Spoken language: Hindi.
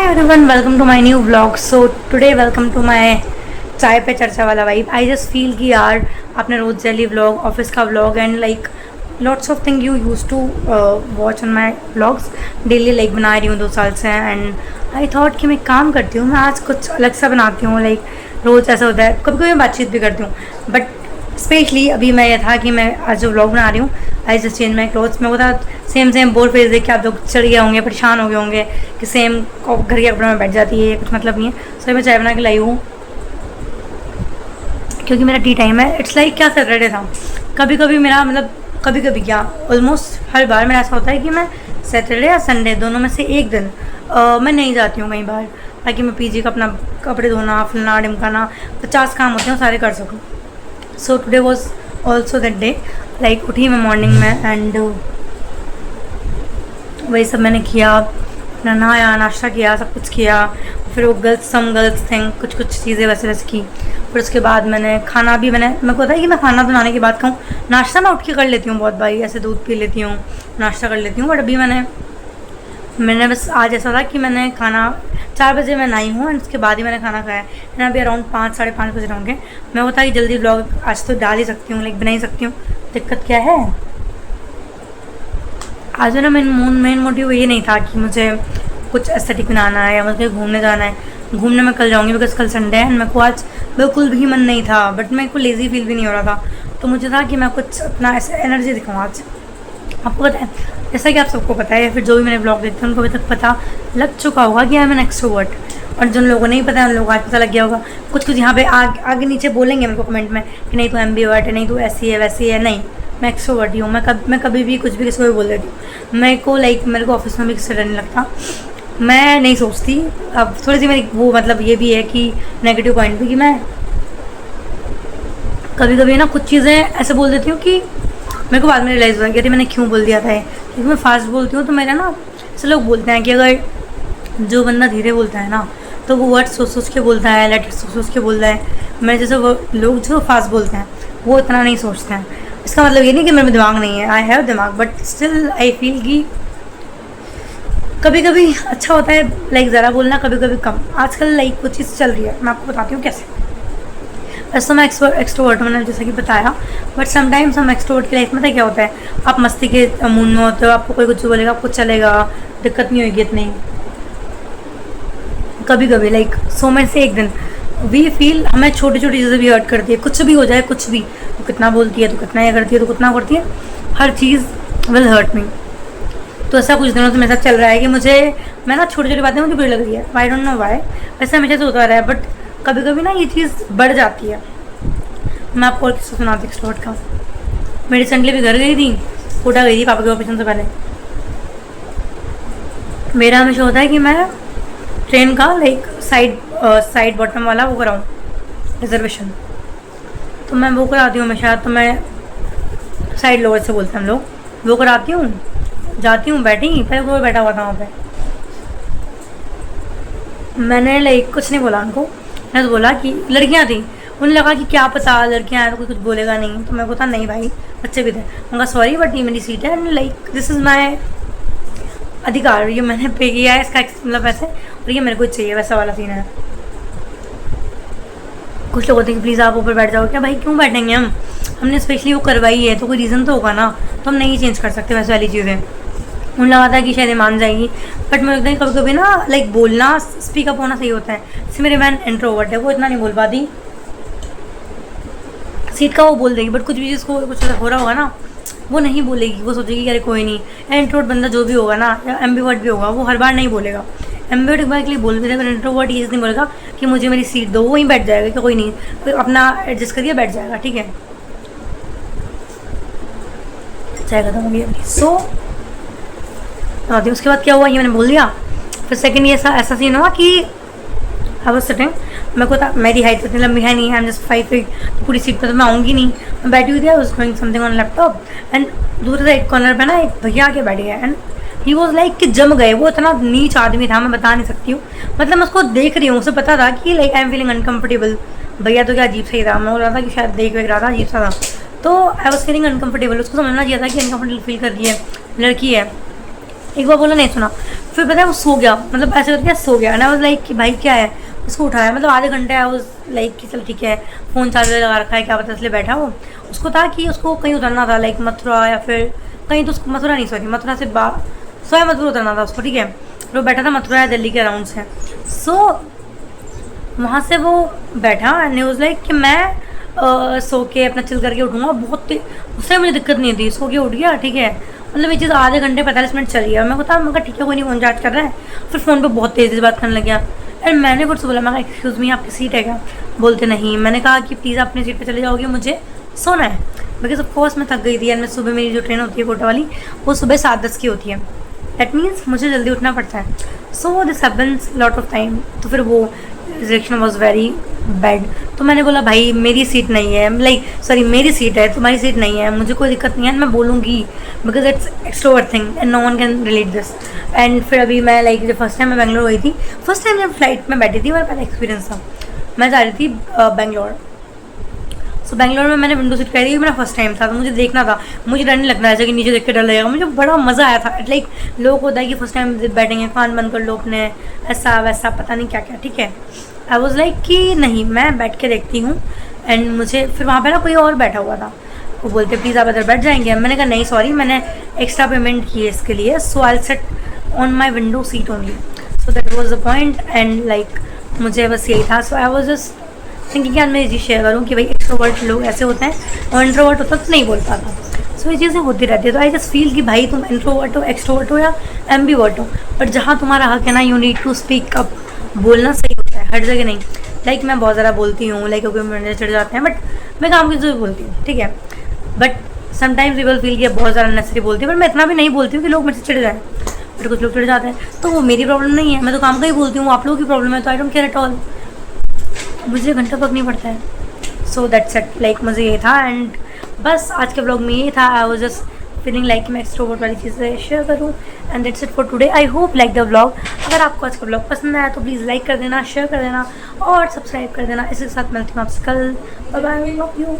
everyone, welcome to my new vlog. So today welcome to my चाय पे चर्चा वाला वाइब. I just feel कि यार आपने रोज डेली व्लॉग, ऑफिस का vlog and like lots of thing you use to watch on my vlogs daily like बना रही हूँ 2 साल से. एंड आई थॉट कि मैं काम करती हूँ, मैं आज कुछ अलग सा बनाती हूँ. लाइक रोज़ ऐसा होता है, कभी कभी मैं बातचीत भी करती हूँ, बट स्पेशली अभी मैं ये था कि मैं आज जो व्लॉग बना रही हूँ I just change my clothes. मैं बता सेम बोर फेस देख के आप लोग चढ़ गए होंगे, परेशान हो गए होंगे कि सेम घर के कपड़े में बैठ जाती है, कुछ मतलब नहीं है. सो मैं चाय बना के लाई हूँ क्योंकि मेरा टी टाइम है. इट्स लाइक क्या सैटरडे था, कभी कभी मेरा मतलब कभी कभी क्या ऑलमोस्ट हर बार मेरा ऐसा होता है कि मैं सैटरडे या संडे दोनों में से एक दिन मैं नहीं जाती हूँ कहीं बाहर, ताकि मैं पीजी का अपना कपड़े धोना, फलना डिमकाना 50 काम होते हैं सारे कर सकूँ. So today was also that day. Like उठी मैं मॉर्निंग में एंड वही सब मैंने किया, अपना नहाया, नाश्ता किया, सब कुछ किया. फिर वो गर्ल्स थिंग कुछ चीज़ें वैसे की. फिर उसके बाद मैंने खाना भी मेरे को पता है कि मैं खाना बनाने के बाद खाऊँ. नाश्ता मैं उठ के कर लेती हूँ बहुत भाई, ऐसे दूध पी लेती हूँ, नाश्ता कर लेती हूँ. बट अभी मैंने बस आज ऐसा था कि मैंने खाना 4 बजे मैं नहाई हूँ एंड उसके बाद ही मैंने खाना खाया. एंड अभी अराउंड 5 साढ़े 5 बजे होंगे. मैं होता कि जल्दी ब्लॉग आज तो डाल ही सकती हूँ, लाइक बना ही सकती हूँ. दिक्कत क्या है, आज मेरा मेन मोटिव ये नहीं था कि मुझे कुछ एस्थेटिक बनाना है या मुझे घूमने जाना है. घूमने में कल जाऊँगी बिकॉज कल संडे है एंड मेरे को आज बिल्कुल भी मन नहीं था, बट मेरे को लेज़ी फील भी नहीं हो रहा था. तो मुझे था कि मैं कुछ अपना ऐसे एनर्जी दिखाऊँ आज. आपको पता है, जैसा कि आप सबको पता है या फिर जो भी मैंने ब्लॉग देखते हैं उनको अभी तक पता लग चुका होगा कि आई एम एन एक्सट्रोवर्ट. और जिन लोगों को नहीं पता है उन लोगों को आज पता लग गया होगा. कुछ यहाँ पे आगे नीचे बोलेंगे मेरे को कमेंट में कि नहीं तो एम्बिवर्ट है, नहीं तो ऐसी है वैसी है. नहीं, मैं एक्सट्रोवर्ट ही हूँ. मैं कभी भी कुछ भी किसी को भी बोल देती हूँ. मेरे को ऑफिस में भी किसी डर नहीं लगता. मैं नहीं सोचती. अब थोड़ी सी मेरी वो मतलब ये भी है कि नेगेटिव पॉइंट भी कि मैं कभी कभी ना कुछ चीज़ें ऐसे बोल देती हूँ कि मेरे को बाद में रियलाइज़ हुआ कि मैंने क्यों बोल दिया था. क्योंकि मैं फास्ट बोलती हूँ तो मेरा ना ऐसे लोग बोलते हैं कि अगर जो बंदा धीरे बोलता है ना तो वो वर्ड सोच के बोलता है, लेटर सोच के बोलता है. मेरे जैसे वो लोग जो फास्ट बोलते हैं वो इतना नहीं सोचते हैं. इसका मतलब ये नहीं कि मेरे में दिमाग नहीं है, आई हैव दिमाग, बट स्टिल आई फील कि कभी कभी अच्छा होता है लाइक ज़रा बोलना, कभी कभी कम. आजकल लाइक वो चीज़ चल रही है, मैं आपको बताती हूँ कैसे. वैसे तो मैं एक्सट्रोवर्ट मैंने जैसा कि बताया, बट समटाइम्स हम एक्सट्रोवर्ट की लाइफ में क्या होता है, आप मस्ती के मूड में होते हो, आपको कोई कुछ बोलेगा आपको चलेगा, दिक्कत नहीं होगी इतनी. कभी कभी लाइक 100 में से एक दिन वी फील हमें छोटी छोटी चीज़ें भी हर्ट करती है. कुछ भी हो जाए, कुछ भी, तो कितना बोलती है, तो कितना ये करती है, तो कितना करती है, हर चीज़ विल हर्ट मी. तो ऐसा कुछ दिनों से मेरे साथ चल रहा है कि मैं ना छोटी छोटी बातें मुझे बुरी लग रही है. आई डोंट नो वाई, वैसे हमेशा से होता रहा है, बट कभी कभी ना ये चीज़ बढ़ जाती है. मैं आपको और किस्सा सुनाती हूँ एक्सट्रोवर्ट का. मैं रिसेंटली भी घर गई थी, कोटा गई थी पापा के ऑपरेशन से पहले. मेरा हमेशा होता है कि मैं ट्रेन का लाइक साइड बॉटम वाला वो कराऊँ रिजर्वेशन. तो मैं वो कराती हूँ हमेशा. तो मैं साइड लोअर से बोलते हैं हम लोग, वो कराती हूँ, जाती हूँ, बैठी पहले कोई बैठा हुआ था वहाँ पे. मैंने लाइक कुछ नहीं बोला उनको. मैंने तो बोला कि लड़कियाँ थी, उन्हें लगा कि क्या पता लड़कियाँ आए तो कोई कुछ बोलेगा नहीं. तो मेरे को था नहीं भाई बच्चे भी थे. उनका सॉरी बट ये मेरी सीट है and like this is my अधिकार, ये मैंने पे किया है, इसका मतलब ऐसे, और ये मेरे को चाहिए, वैसा वाला सीन है. कुछ लोग होते हैं कि प्लीज़ आप ऊपर बैठ जाओ. क्या भाई क्यों बैठेंगे हमने स्पेशली वो करवाई है तो कोई रीज़न तो होगा ना, तो हम नहीं चेंज कर सकते वैसे वाली चीज़ें. उन्हें लगा था कि शायद मान जाएगी, बट मुझे लगता है कभी कभी ना लाइक बोलना, स्पीकअप होना सही होता है. जैसे मेरे बहन इंट्रोवर्ट है, वो इतना नहीं बोल पाती. सीट का वो बोल देगी, बट कुछ भी जिसको कुछ हो रहा होगा ना वो नहीं बोलेगी. वो सोचेगी कि अरे कोई नहीं. इंट्रोवर्ट बंदा जो भी होगा ना, या एम्बिवर्ट भी होगा, वो हर बार नहीं बोलेगा. एम्बिवर्ट एक बार के लिए बोल भी, अगर इंट्रोवर्ट ये नहीं बोलेगा कि मुझे मेरी सीट दो, वो वहीं बैठ जाएगा कि कोई नहीं, कोई अपना एडजस्ट करिए बैठ जाएगा, ठीक है. चाय खत्म हो गई अभी. सो उसके बाद क्या हुआ ये मैंने बोल दिया. फिर सेकंड ये ऐसा सीन हुआ कि आई वाज सिटिंग, मेरे को था मेरी हाइट इतनी लंबी है नहीं, आई एम जस्ट 5 फीट, तो पूरी सीट पर तो मैं आऊँगी नहीं. मैं बैठी हुई थी, I was doing something on laptop and दूर से एक कॉर्नर पे ना एक भैया आके बैठ गया एंड ही वॉज लाइक कि जम गए. वो इतना नीच आदमी था, मैं बता नहीं सकती हूँ. मतलब मैं उसको देख रही हूँ, उसे पता था कि like I am feeling uncomfortable. भैया तो क्या अजीब सही था, मैं बोल रहा था कि शायद देख रहा था अजीब सा था. तो आई वॉज फीलिंग अनकम्फर्टेबल. उसको समझना चाहिए था कि अनकम्फर्टेबल फील कर रही है, लड़की है. एक बार बोला नहीं सुना, फिर पता है वो सो गया, मतलब ऐसे करके सो गया। एंड आई वाज लाइक कि भाई क्या है, उसको उठाया, मतलब आधे घंटे आई वाज लाइक कि चल ठीक है, फ़ोन चार्जर लगा रखा है क्या पता, इसलिए बैठा वो। उसको था कि उसको कहीं उतरना था, लाइक मथुरा या फिर कहीं, तो उसको मथुरा नहीं, सॉरी मथुरा से सोयामथुर उतरना था उसको, ठीक है। फिर वो बैठा था मथुरा या दिल्ली के अराउंड से। सो वहाँ से वो बैठा एंड ही वाज लाइक कि मैं सो के अपना चिल करके उठूँगा, बहुत उससे मुझे दिक्कत नहीं थी, सो के उठ गया, ठीक है। मतलब ये चीज़ आधे घंटे 45 मिनट चली है, मैं बता, मैं ठीक है कोई नहीं, फ़ोन चार्ज कर रहा है। फिर फ़ोन पे बहुत तेज़ी बात करने लग गया। एंड मैंने फिर से बोला, मैं एक्सक्यूज़ मी आपकी सीट है क्या? बोलते नहीं। मैंने कहा कि प्लीज़ अपनी सीट पे चले जाओगे, मुझे सोना है। बिकॉज ऑफ कोर्स मैं थक गई थी एंड मैं सुबह, मेरी जो ट्रेन होती है कोटा वाली, वो सुबह 7:10 की होती है। दैट मीन्स मुझे जल्दी उठना पड़ता है। So this happens lot of time. तो फिर वो रिजेक्शन वॉज वेरी बैड। तो मैंने बोला भाई मेरी सीट नहीं है, लाइक सॉरी मेरी सीट है, तुम्हारी सीट नहीं है, मुझे कोई दिक्कत नहीं है, मैं बोलूँगी, because it's extrovert thing and no one can relate this. And फिर अभी मैं लाइक जब फर्स्ट टाइम मैं बेंगलोर गई थी, फर्स्ट टाइम जब फ्लाइट में बैठी थी, मेरा पहला एक्सपीरियंस था, मैं जा रही थी बेंगलोर। सो बेंगलोर में मैंने विंडो सीट करी, मेरा फर्स्ट टाइम था, तो मुझे देखना था, मुझे डर नहीं लगना ऐसा कि नीचे देख के डर लगेगा, मुझे बड़ा मज़ा आया था। लाइक लोग होता है कि फर्स्ट टाइम बैठेंगे, कान बंद कर लो अपने, ऐसा वैसा पता नहीं क्या क्या, ठीक है। आई वॉज लाइक कि नहीं, मैं बैठ के देखती हूँ। एंड मुझे फिर वहाँ पे ना कोई और बैठा हुआ था, वो बोलते प्लीज़ आप इधर बैठ जाएंगे। मैंने कहा नहीं सॉरी, मैंने एक्स्ट्रा पेमेंट की है इसके लिए, so I sat on my window seat only. So that was the point. And like मुझे बस यही था। So I was just thinking कि आज मैं ये चीज़ शेयर करूँ कि भाई एक्सट्रोवर्ट लोग ऐसे होते हैं और इंट्रोवर्ट होता तो नहीं बोल पाता। सो ये चीज़ें होती रहती है। तो आई जस्ट फील कि भाई तुम इंट्रोवर्ट हो, एक्सट्रोवर्ट हो या एम्बीवर्ट हो, बट जहाँ तुम्हारा हक है ना, you need to speak up. बोलना सही होता है हर जगह नहीं। लाइक मैं बहुत ज़्यादा बोलती हूँ, लाइक क्योंकि मेरे चढ़ जाते हैं, बट मैं काम की जरूर बोलती हूँ, ठीक है। बट समटाइम्स पीपल फील कि बहुत ज़्यादा नेसेसरी बोलती हूँ, पर मैं इतना भी नहीं बोलती हूँ कि लोग मेरे से चिढ़ जाएँ। बट कुछ लोग चिढ़ जाते हैं, तो वो मेरी प्रॉब्लम नहीं है, मैं तो काम का ही बोलती हूँ, आप लोगों की प्रॉब्लम है, तो I don't care at all, मुझे घंटा फर्क नहीं पड़ता है। सो दैट्स इट, लाइक मुझे ये था। एंड बस आज के ब्लॉग में ये था। I was just feeling like मैं एक्सट्रोवर्ट वाली चीज़ें शेयर करूँ। And that's it for today. I hope like the blog. अगर आपको आज का ब्लॉग पसंद आया तो प्लीज़ लाइक कर देना, शेयर कर देना और सब्सक्राइब कर देना। इसके साथ मिलती हूँ आपसे कल। Bye bye, love you.